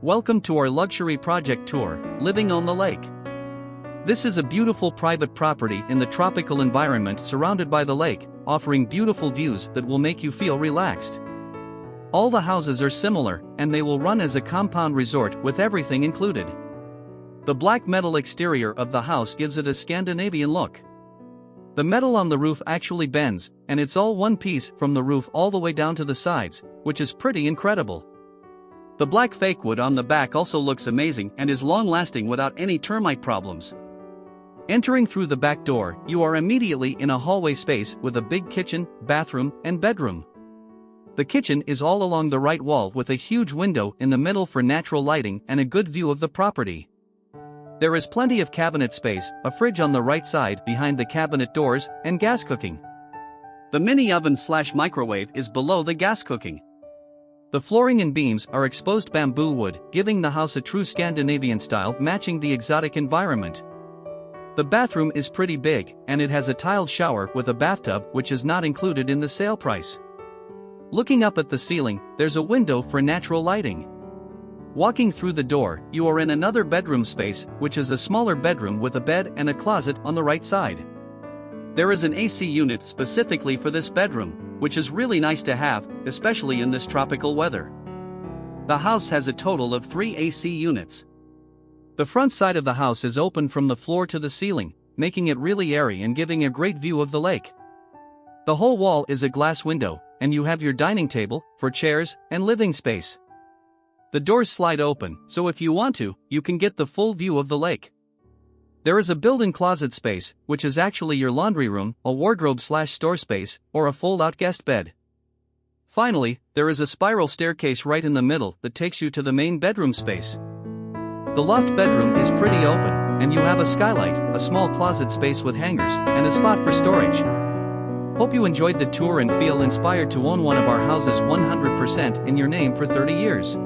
Welcome to our luxury project tour, Living on the Lake. This is a beautiful private property in the tropical environment surrounded by the lake, offering beautiful views that will make you feel relaxed. All the houses are similar, and they will run as a compound resort with everything included. The black metal exterior of the house gives it a Scandinavian look. The metal on the roof actually bends, and it's all one piece from the roof all the way down to the sides, which is pretty incredible. The black fake wood on the back also looks amazing and is long-lasting without any termite problems. Entering through the back door, you are immediately in a hallway space with a big kitchen, bathroom, and bedroom. The kitchen is all along the right wall with a huge window in the middle for natural lighting and a good view of the property. There is plenty of cabinet space, a fridge on the right side behind the cabinet doors, and gas cooking. The mini oven/microwave is below the gas cooking. The flooring and beams are exposed bamboo wood, giving the house a true Scandinavian style matching the exotic environment. The bathroom is pretty big, and it has a tiled shower with a bathtub which is not included in the sale price. Looking up at the ceiling, there's a window for natural lighting. Walking through the door, you are in another bedroom space, which is a smaller bedroom with a bed and a closet on the right side. There is an AC unit specifically for this bedroom, which is really nice to have, especially in this tropical weather. The house has a total of 3 AC units. The front side of the house is open from the floor to the ceiling, making it really airy and giving a great view of the lake. The whole wall is a glass window, and you have your dining table, for chairs, and living space. The doors slide open, so if you want to, you can get the full view of the lake. There is a built-in closet space, which is actually your laundry room, a wardrobe/store space, or a fold-out guest bed. Finally, there is a spiral staircase right in the middle that takes you to the main bedroom space. The loft bedroom is pretty open, and you have a skylight, a small closet space with hangers, and a spot for storage. Hope you enjoyed the tour and feel inspired to own one of our houses 100% in your name for 30 years.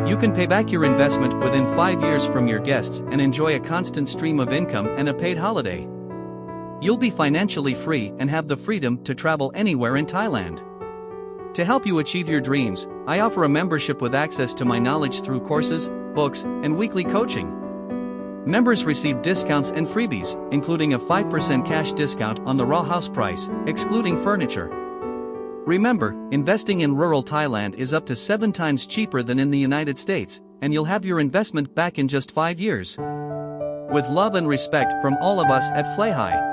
You can pay back your investment within 5 years from your guests and enjoy a constant stream of income and a paid holiday. You'll be financially free and have the freedom to travel anywhere in Thailand. To help you achieve your dreams, I offer a membership with access to my knowledge through courses, books, and weekly coaching. Members receive discounts and freebies, including a 5% cash discount on the raw house price, excluding furniture. Remember, investing in rural Thailand is up to 7 times cheaper than in the United States, and you'll have your investment back in just 5 years. With love and respect from all of us at Fly High.